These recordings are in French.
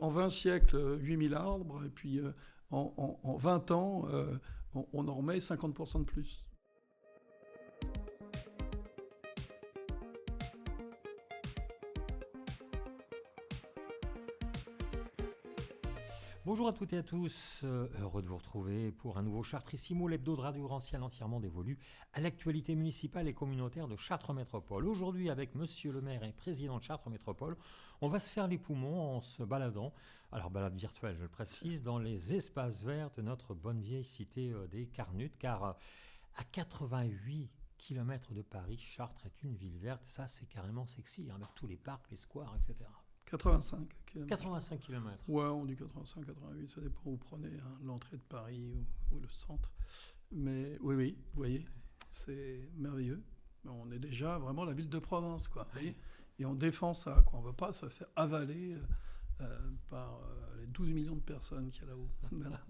En 20 siècles, 8000 arbres, et puis en 20 ans, on en remet 50% de plus. Bonjour à toutes et à tous, heureux de vous retrouver pour un nouveau Chartrissimo, l'hebdo de Radio Rancial entièrement dévolu à l'actualité municipale et communautaire de Chartres Métropole. Aujourd'hui, avec Monsieur le maire et président de Chartres Métropole, on va se faire les poumons en se baladant, alors balade virtuelle je le précise, dans les espaces verts de notre bonne vieille cité des Carnutes, car à 88 km de Paris, Chartres est une ville verte, ça c'est carrément sexy, avec tous les parcs, les squares, etc. 85 km. 85 km. Ouais, on dit 85, 88, ça dépend où vous prenez l'entrée de Paris ou le centre. Mais oui, vous voyez, c'est merveilleux. On est déjà vraiment la ville de province, quoi. Vous voyez, et on défend ça, quoi. On ne veut pas se faire avaler par les 12 millions de personnes qu'il y a là-haut. Voilà.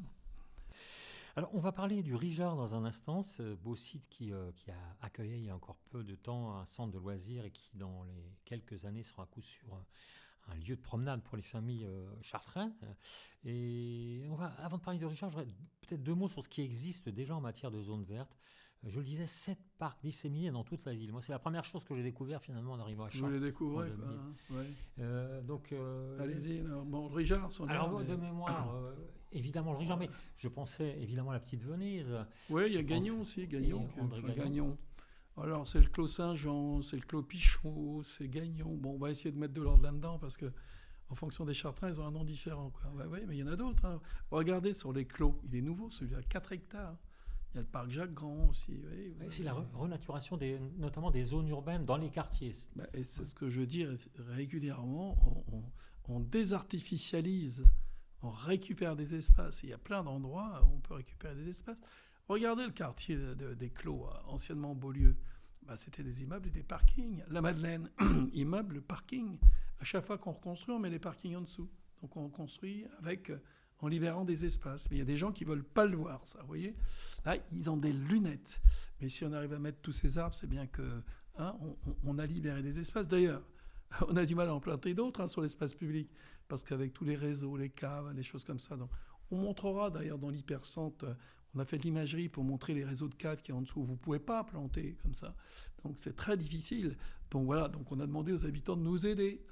Alors, on va parler du Rijard dans un instant, ce beau site qui a accueilli il y a encore peu de temps un centre de loisirs et qui, dans les quelques années, sera à coup sûr un lieu de promenade pour les familles chartraines. Et avant de parler de Rijard, j'aurais peut-être 2 mots sur ce qui existe déjà en matière de zones vertes. Je le disais, 7 parcs disséminés dans toute la ville. Moi, c'est la première chose que j'ai découvert finalement en arrivant à Chartres. Vous les découvrez, quoi. Ouais. Allez-y. Bon, le Rijard, alors, de mémoire, évidemment le Rijard, mais je pensais évidemment à la petite Venise. Oui, il y a Gagnon aussi, Gagnon. Gagnon. Alors, c'est le Clos Saint-Jean, c'est le Clos Pichot, c'est Gagnon. Bon, on va essayer de mettre de l'ordre là-dedans parce que, en fonction des Chartrains, ils ont un nom différent, quoi. Ouais, mais il y en a d'autres. Hein. Regardez sur les clos, il est nouveau, celui à 4 hectares. Il y a le parc Jacques-Grand aussi. C'est la renaturation notamment des zones urbaines dans les quartiers. Et c'est ce que je dis régulièrement. On désartificialise, on récupère des espaces. Il y a plein d'endroits où on peut récupérer des espaces. Regardez le quartier des Clos, anciennement Beaulieu. C'était des immeubles et des parkings. La Madeleine, immeuble, parking. À chaque fois qu'on reconstruit, on met les parkings en dessous. Donc on construit en libérant des espaces. Mais il y a des gens qui ne veulent pas le voir, ça, vous voyez. Là, ils ont des lunettes. Mais si on arrive à mettre tous ces arbres, c'est bien que on a libéré des espaces. D'ailleurs, on a du mal à en planter d'autres sur l'espace public. Parce qu'avec tous les réseaux, les caves, les choses comme ça. Donc, on montrera d'ailleurs dans l'hypercentre, on a fait de l'imagerie pour montrer les réseaux de caves qui sont en dessous. Vous ne pouvez pas planter comme ça. Donc c'est très difficile. Donc voilà, donc on a demandé aux habitants de nous aider.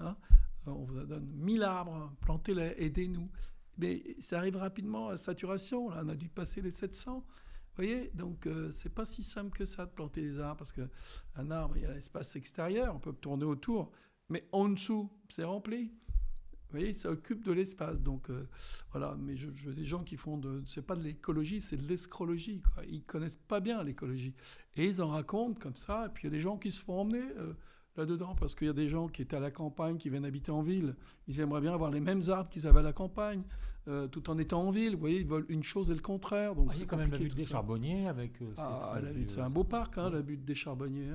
On vous donne 1000 arbres, plantez-les, aidez-nous. Mais ça arrive rapidement à saturation. Là, on a dû passer les 700. Vous voyez, donc c'est pas si simple que ça de planter des arbres parce qu'un arbre, il y a l'espace extérieur, on peut tourner autour, mais en dessous, c'est rempli. Vous voyez, ça occupe de l'espace. Donc voilà, mais je veux des gens qui font c'est pas de l'écologie, c'est de l'escrologie, quoi. Ils connaissent pas bien l'écologie. Et ils en racontent comme ça, et puis il y a des gens qui se font emmener là-dedans, parce qu'il y a des gens qui étaient à la campagne, qui viennent habiter en ville. Ils aimeraient bien avoir les mêmes arbres qu'ils avaient à la campagne, tout en étant en ville. Vous voyez, ils veulent une chose et le contraire. Donc il y a quand même la butte des Charbonniers avec... c'est un beau parc, la butte des Charbonniers.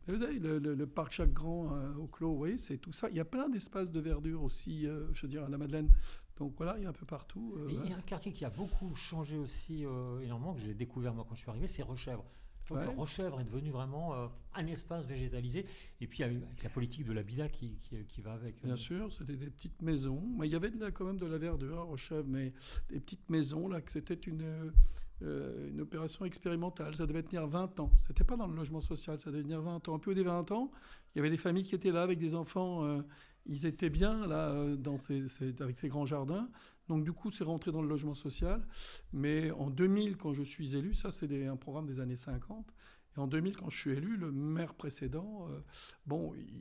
Mais vous avez le parc Jacques-Grand au Clos, vous voyez, c'est tout ça. Il y a plein d'espaces de verdure aussi, je veux dire, à la Madeleine. Donc voilà, il y a un peu partout. Il y a un quartier qui a beaucoup changé aussi énormément, que j'ai découvert moi quand je suis arrivé, c'est Rechèvre. Donc Rechèvre est devenu vraiment un espace végétalisé. Et puis avec la politique de l'habitat qui va avec. Bien sûr, c'était des petites maisons. Mais il y avait quand même de la verdure à Rechèvre, mais des petites maisons, là, que c'était une opération expérimentale. Ça devait tenir 20 ans. C'était pas dans le logement social, ça devait tenir 20 ans. Puis au bout des 20 ans, il y avait des familles qui étaient là avec des enfants. Ils étaient bien là avec ces grands jardins. Donc du coup, c'est rentré dans le logement social. Mais en 2000, quand je suis élu, ça c'est un programme des années 50. Et en 2000, quand je suis élu, le maire précédent,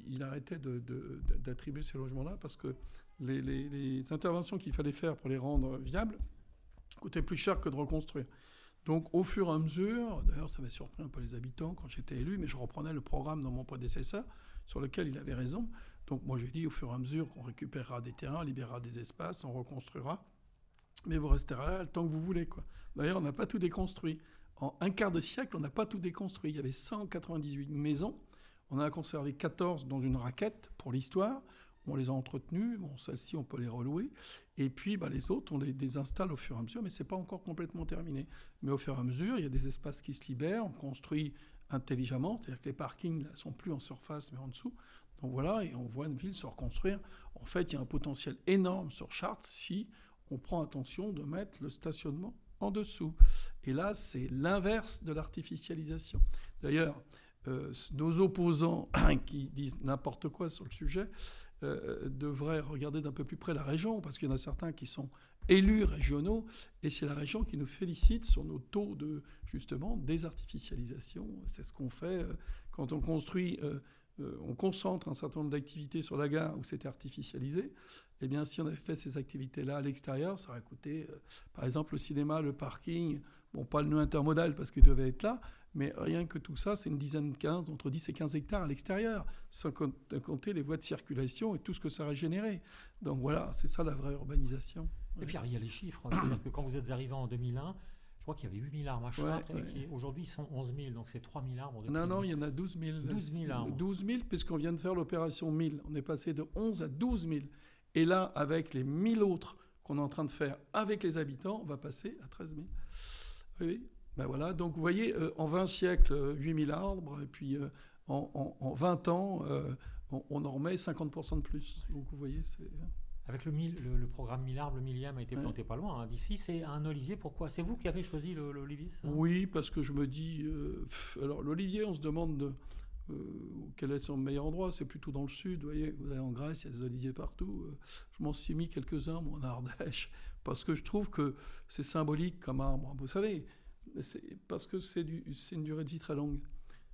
il arrêtait d'attribuer ces logements-là parce que les interventions qu'il fallait faire pour les rendre viables coûtaient plus cher que de reconstruire. Donc au fur et à mesure, d'ailleurs ça m'a surpris un peu les habitants quand j'étais élu, mais je reprenais le programme dans mon prédécesseur sur lequel il avait raison. Donc moi j'ai dit au fur et à mesure qu'on récupérera des terrains, libérera des espaces, on reconstruira, mais vous resterez là le temps que vous voulez, quoi. D'ailleurs on n'a pas tout déconstruit. En un quart de siècle, on n'a pas tout déconstruit. Il y avait 198 maisons, on en a conservé 14 dans une raquette pour l'histoire. On les a entretenues, celles-ci on peut les relouer, et puis les autres on les désinstalle au fur et à mesure, mais c'est pas encore complètement terminé. Mais au fur et à mesure, il y a des espaces qui se libèrent, on construit intelligemment, c'est-à-dire que les parkings ne sont plus en surface mais en dessous. Donc voilà, et on voit une ville se reconstruire. En fait, il y a un potentiel énorme sur Chartres si on prend attention de mettre le stationnement en dessous. Et là, c'est l'inverse de l'artificialisation. D'ailleurs, nos opposants qui disent n'importe quoi sur le sujet devraient regarder d'un peu plus près la région, parce qu'il y en a certains qui sont élus régionaux, et c'est la région qui nous félicite sur nos taux de, justement, désartificialisation. C'est ce qu'on fait quand on construit... on concentre un certain nombre d'activités sur la gare où c'était artificialisé. Eh bien, si on avait fait ces activités-là à l'extérieur, ça aurait coûté, par exemple, le cinéma, le parking, bon, pas le nœud intermodal parce qu'il devait être là, mais rien que tout ça, c'est une dizaine de 15, entre 10 et 15 hectares à l'extérieur, sans compter les voies de circulation et tout ce que ça aurait généré. Donc voilà, c'est ça la vraie urbanisation. Et puis, il y a les chiffres. C'est-à-dire que quand vous êtes arrivé en 2001, je crois qu'il y avait 8 000 arbres à Chartres, et aujourd'hui, ils sont 11 000, donc c'est 3 000 arbres. Non, il y en a 12 000. 12 000 arbres. 12 000, puisqu'on vient de faire l'opération 1000. On est passé de 11 à 12 000. Et là, avec les 1000 autres qu'on est en train de faire avec les habitants, on va passer à 13 000. Oui, ben voilà. Donc, vous voyez, en 20 siècles, 8 000 arbres, et puis en 20 ans, on en remet 50% de plus. Donc, vous voyez, c'est... Avec le programme 1000 arbres, le millième a été planté pas loin. Hein. D'ici, c'est un olivier. Pourquoi ? C'est vous qui avez choisi l'olivier, ça ? Oui, parce que je me dis... alors, l'olivier, on se demande quel est son meilleur endroit. C'est plutôt dans le sud. Vous voyez, vous allez en Grèce, il y a des oliviers partout. Je m'en suis mis quelques-uns, moi, en Ardèche, parce que je trouve que c'est symbolique comme arbre. Vous savez, parce que c'est une durée de vie très longue.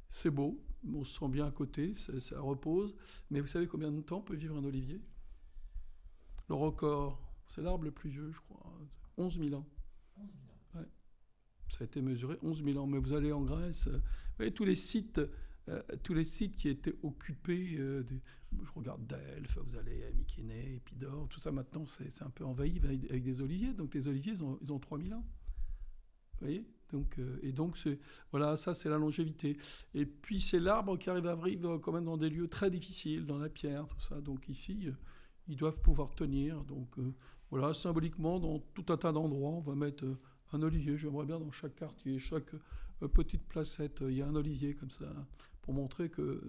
C'est beau, on se sent bien à côté, ça repose. Mais vous savez combien de temps peut vivre un olivier ? Le record, c'est l'arbre le plus vieux, je crois. 11 000 ans. 11 000 ans. Ouais. Ça a été mesuré, 11 000 ans. Mais vous allez en Grèce, vous voyez, tous les sites qui étaient occupés, je regarde Delphes, vous allez à Mykénée, Épidore, tout ça maintenant, c'est un peu envahi avec des oliviers. Donc les oliviers, ils ont 3 000 ans. Vous voyez ? Donc, voilà, ça, c'est la longévité. Et puis, c'est l'arbre qui arrive à vivre quand même dans des lieux très difficiles, dans la pierre, tout ça. Donc ici... ils doivent pouvoir tenir. Donc voilà, symboliquement, dans tout un tas d'endroits, on va mettre un olivier. J'aimerais bien dans chaque quartier, chaque petite placette, il y a un olivier comme ça, pour montrer que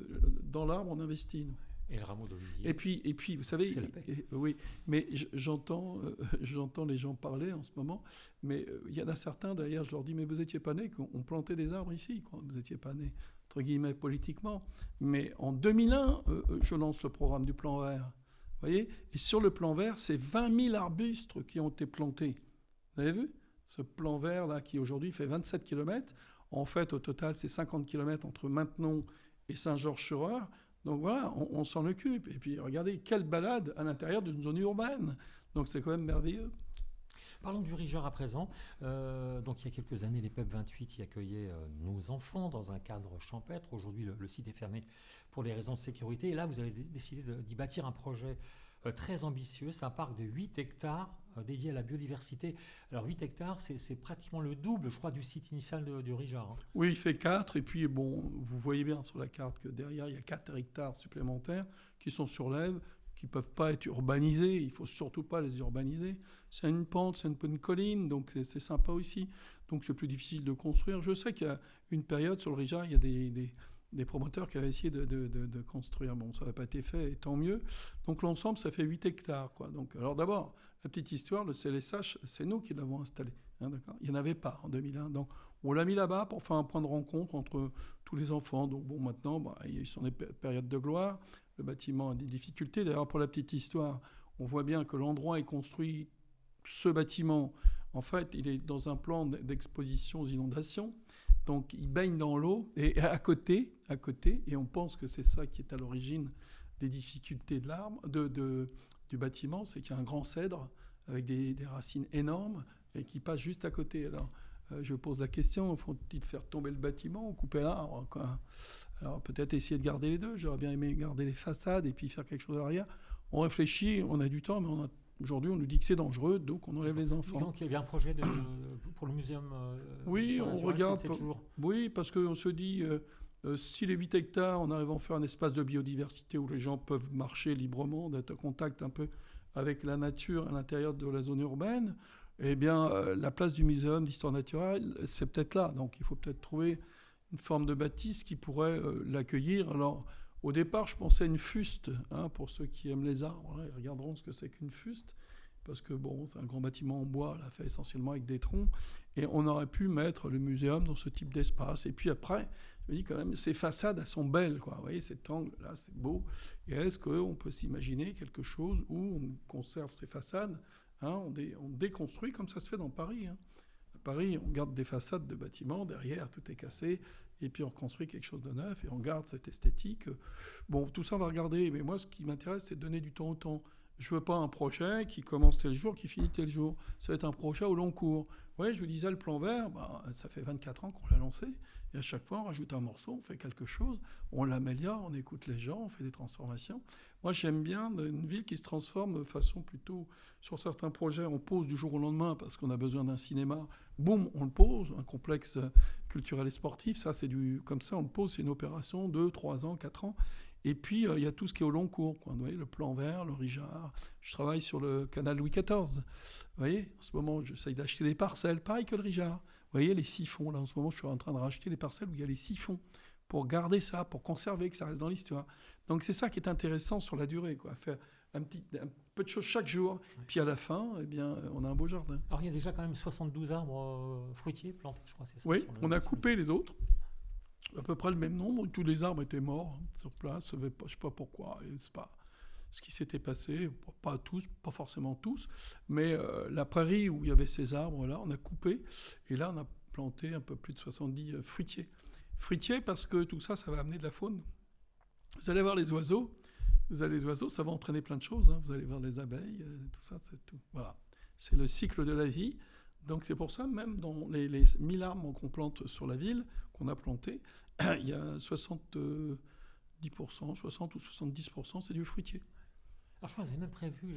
dans l'arbre, on investit. Et le rameau d'olivier. Et puis vous savez, oui, mais j'entends les gens parler en ce moment, mais il y en a certains, d'ailleurs, je leur dis, mais vous n'étiez pas nés qu'on plantait des arbres ici, quoi. Vous n'étiez pas nés, entre guillemets, politiquement. Mais en 2001, je lance le programme du plan vert. Vous voyez ? Et sur le plan vert, c'est 20 000 arbustes qui ont été plantés. Vous avez vu ? Ce plan vert là, qui aujourd'hui fait 27 km, en fait, au total, c'est 50 km entre Maintenon et Saint-Georges-sur-Eure. Donc voilà, on s'en occupe. Et puis regardez, quelle balade à l'intérieur d'une zone urbaine. Donc c'est quand même merveilleux. Parlons du Rigeur à présent. Donc il y a quelques années, les PEP 28 y accueillaient nos enfants dans un cadre champêtre. Aujourd'hui, le site est fermé pour des raisons de sécurité. Et là, vous avez décidé d'y bâtir un projet très ambitieux. C'est un parc de 8 hectares dédié à la biodiversité. Alors 8 hectares, c'est pratiquement le double, je crois, du site initial du Rigeur. Hein. Oui, il fait 4. Et puis, bon, vous voyez bien sur la carte que derrière, il y a 4 hectares supplémentaires qui sont sur l'Ève, qui ne peuvent pas être urbanisés. Il ne faut surtout pas les urbaniser. C'est une pente, c'est une colline, donc c'est sympa aussi. Donc c'est plus difficile de construire. Je sais qu'il y a une période sur le Rigeur, il y a des promoteurs qui avaient essayé de construire. Bon, ça n'avait pas été fait, et tant mieux. Donc l'ensemble, ça fait 8 hectares. Quoi. Donc, alors d'abord, la petite histoire, le CLSH, c'est nous qui l'avons installé. Hein, d'accord ? Il n'y en avait pas en 2001. Donc on l'a mis là-bas pour faire un point de rencontre entre tous les enfants. Donc bon, maintenant, ils sont des périodes de gloire. Le bâtiment a des difficultés. D'ailleurs, pour la petite histoire, on voit bien que l'endroit est construit. Ce bâtiment, en fait, il est dans un plan d'exposition aux inondations. Donc, il baigne dans l'eau. Et à côté, et on pense que c'est ça qui est à l'origine des difficultés de l'arbre, du bâtiment, c'est qu'il y a un grand cèdre avec des racines énormes et qui passe juste à côté. Alors, je pose la question, faut-il faire tomber le bâtiment ou couper l'arbre, quoi ? Alors, peut-être essayer de garder les deux. J'aurais bien aimé garder les façades et puis faire quelque chose à l'arrière. On réfléchit, on a du temps, mais aujourd'hui, on nous dit que c'est dangereux, donc on enlève les enfants. Donc il y a bien un projet pour le muséum. Oui, on regarde. Oui, parce qu'on se dit, si les 8 hectares, on arrive à en faire un espace de biodiversité où les gens peuvent marcher librement, d'être en contact un peu avec la nature à l'intérieur de la zone urbaine, eh bien, la place du muséum d'histoire naturelle, c'est peut-être là. Donc il faut peut-être trouver une forme de bâtisse qui pourrait l'accueillir. Alors, Au départ, je pensais à une fuste, hein, pour ceux qui aiment les arbres, hein, ils regarderont ce que c'est qu'une fuste, parce que bon, c'est un grand bâtiment en bois, là, fait essentiellement avec des troncs, et on aurait pu mettre le muséum dans ce type d'espace. Et puis après, je me dis quand même, ces façades, elles sont belles, quoi. Vous voyez, cet angle-là, c'est beau. Et est-ce qu'on peut s'imaginer quelque chose où on conserve ces façades, hein, on déconstruit comme ça se fait dans Paris, hein. À Paris, on garde des façades de bâtiments, derrière, tout est cassé, et puis on construit quelque chose de neuf, et on garde cette esthétique. Bon, tout ça, on va regarder, mais moi, ce qui m'intéresse, c'est de donner du temps au temps. Je ne veux pas un projet qui commence tel jour, qui finit tel jour. Ça va être un projet au long cours. Oui, je vous disais, le plan vert, ça fait 24 ans qu'on l'a lancé. Et à chaque fois, on rajoute un morceau, on fait quelque chose, on l'améliore, on écoute les gens, on fait des transformations. Moi, j'aime bien une ville qui se transforme de façon plutôt... Sur certains projets, on pose du jour au lendemain parce qu'on a besoin d'un cinéma. Boum, on le pose. Un complexe culturel et sportif, ça, c'est comme ça, on le pose. C'est une opération 2, 3 ans, 4 ans. Et puis, il y a tout ce qui est au long cours, quoi. Vous voyez, le plan vert, le Richard. Je travaille sur le canal Louis XIV. Vous voyez, en ce moment, j'essaye d'acheter des parcelles, pareil que le Richard. Vous voyez, les siphons, là, en ce moment, je suis en train de racheter des parcelles où il y a les siphons pour garder ça, pour conserver, que ça reste dans l'histoire. Donc, c'est ça qui est intéressant sur la durée, quoi. Faire un peu de choses chaque jour, puis à la fin, eh bien, on a un beau jardin. Alors, il y a déjà quand même 72 arbres fruitiers plantés, je crois, c'est ça? Oui, on a coupé les autres. À peu près le même nombre. Tous les arbres étaient morts, hein, sur place. Je ne sais pas pourquoi. C'est pas ce qui s'était passé. Pas tous, pas forcément tous. Mais la prairie où il y avait ces arbres-là, on a coupé. Et là, on a planté un peu plus de 70 fruitiers. Fruitiers parce que tout ça, ça va amener de la faune. Vous allez voir les oiseaux. Ça va entraîner plein de choses, hein. Vous allez voir les abeilles, tout ça, c'est tout. Voilà. C'est le cycle de la vie. Donc c'est pour ça, même dans les 1000 arbres qu'on plante sur la ville, qu'on a plantés, il y a 70%, 60 ou 70%, c'est du fruitier. Alors je crois que vous avez même prévu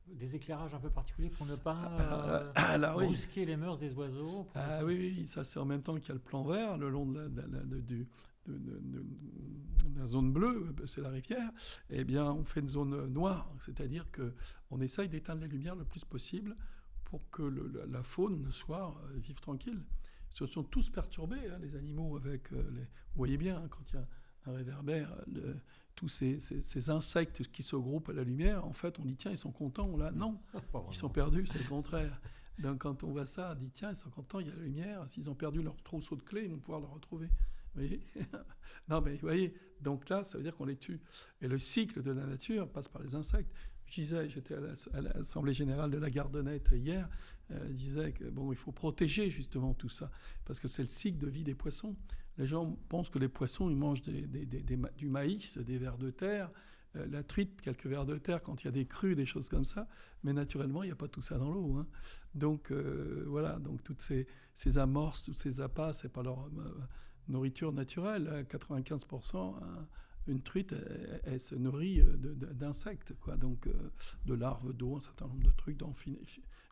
des éclairages un peu particuliers pour ne pas brusquer les mœurs des oiseaux. Oui, ça c'est en même temps qu'il y a le plan vert, le long de la zone bleue, c'est la rivière, eh bien on fait une zone noire, c'est-à-dire qu'on essaye d'éteindre la lumière le plus possible pour que la faune soit vive tranquille. Ils se sont tous perturbés, hein, les animaux, avec vous voyez bien, hein, quand il y a un réverbère, tous ces insectes qui se groupent à la lumière, en fait, on dit tiens, ils sont contents, là, non, ils sont perdus, c'est le contraire. Donc quand on voit ça, on dit tiens, ils sont contents, il y a la lumière, s'ils ont perdu leur trousseau de clés, ils vont pouvoir le retrouver. Vous voyez? Non, mais vous voyez, donc là, ça veut dire qu'on les tue. Et le cycle de la nature passe par les insectes. Je disais, j'étais à l'Assemblée générale de la Gardonnette hier, je disais que bon, il faut protéger justement tout ça, parce que c'est le cycle de vie des poissons. Les gens pensent que les poissons, ils mangent du maïs, des vers de terre, la truite, quelques vers de terre quand il y a des crues, des choses comme ça, mais naturellement, il n'y a pas tout ça dans l'eau, hein. Donc voilà, donc toutes ces amorces, tous ces appâts, c'est pas leur nourriture naturelle. 95%, une truite, elle se nourrit d'insectes, quoi. Donc de larves d'eau, un certain nombre de trucs dans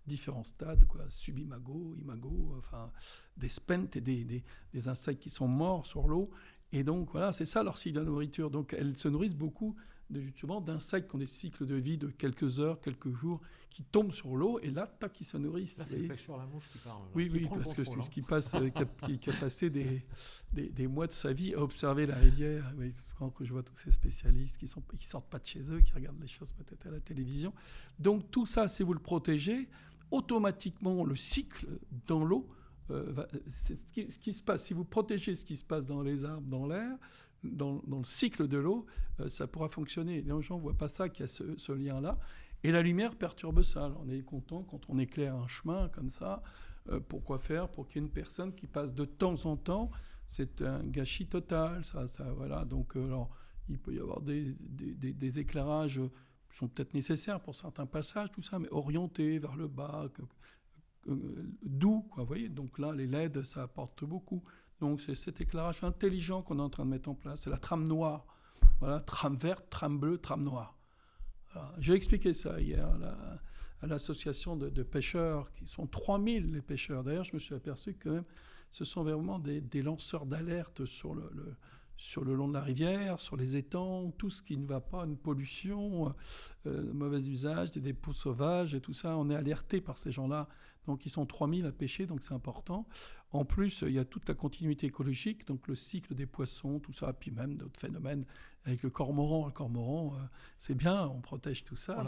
différents stades, quoi. Subimago, imago, enfin des spentes et des insectes qui sont morts sur l'eau. Et donc voilà, c'est ça leur cycle de nourriture. Donc elles se nourrissent beaucoup justement d'insectes qui ont des cycles de vie de quelques heures, quelques jours, qui tombent sur l'eau et là, tac, ils se nourrissent. Là, c'est le pêcheur la mouche qui parle. Oui, parce que qui a passé des mois de sa vie à observer la rivière. Oui, quand je vois tous ces spécialistes qui sortent pas de chez eux, qui regardent les choses peut-être à la télévision. Donc tout ça, si vous le protégez, automatiquement le cycle dans l'eau, c'est ce qui se passe. Si vous protégez ce qui se passe dans les arbres, dans l'air, dans le cycle de l'eau, ça pourra fonctionner. Les gens ne voient pas ça, qu'il y a ce lien-là. Et la lumière perturbe ça. Alors on est content quand on éclaire un chemin comme ça. Pourquoi faire? Pour qu'il y ait une personne qui passe de temps en temps. C'est un gâchis total. Ça, voilà. Donc, alors, il peut y avoir des éclairages qui sont peut-être nécessaires pour certains passages, tout ça, mais orientés vers le bas, doux, quoi, vous voyez. Donc là, les LED, ça apporte beaucoup. Donc c'est cet éclairage intelligent qu'on est en train de mettre en place. C'est la trame noire. Voilà, trame verte, trame bleue, trame noire. Voilà. J'ai expliqué ça hier à l'association de pêcheurs, qui sont 3000 les pêcheurs. D'ailleurs, je me suis aperçu que même, ce sont vraiment des lanceurs d'alerte sur sur le long de la rivière, sur les étangs, tout ce qui ne va pas, une pollution, mauvais usage, des dépôts sauvages et tout ça. On est alerté par ces gens-là. Donc ils sont 3000 à pêcher, donc c'est important. En plus, il y a toute la continuité écologique, donc le cycle des poissons, tout ça, puis même d'autres phénomènes avec le cormoran. Le cormoran, c'est bien, on protège tout ça.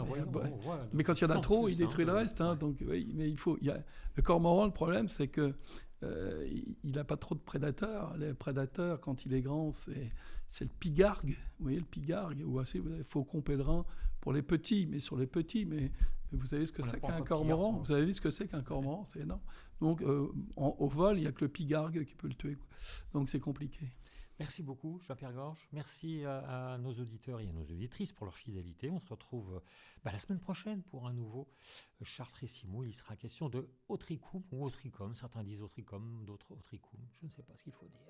Mais quand il y en a trop, il détruit le reste. Hein, donc, oui, mais le cormoran, le problème, c'est que il n'a pas trop de prédateurs. Les prédateurs, quand il est grand, c'est le pigargue. Vous voyez, le pigargue, ou assez, vous avez faucon pèlerin pour les petits, mais sur les petits. Mais vous savez ce que c'est qu'un cormoran? Vous avez vu ce que c'est qu'un cormoran? C'est énorme. Donc, au vol, il n'y a que le pigargue qui peut le tuer, quoi. Donc, c'est compliqué. Merci beaucoup, Jean-Pierre Gorge. Merci à nos auditeurs et à nos auditrices pour leur fidélité. On se retrouve la semaine prochaine pour un nouveau Chartrissimo. Il sera question de Autricum ou Autricum. Certains disent Autricum, d'autres Autricum. Je ne sais pas ce qu'il faut dire.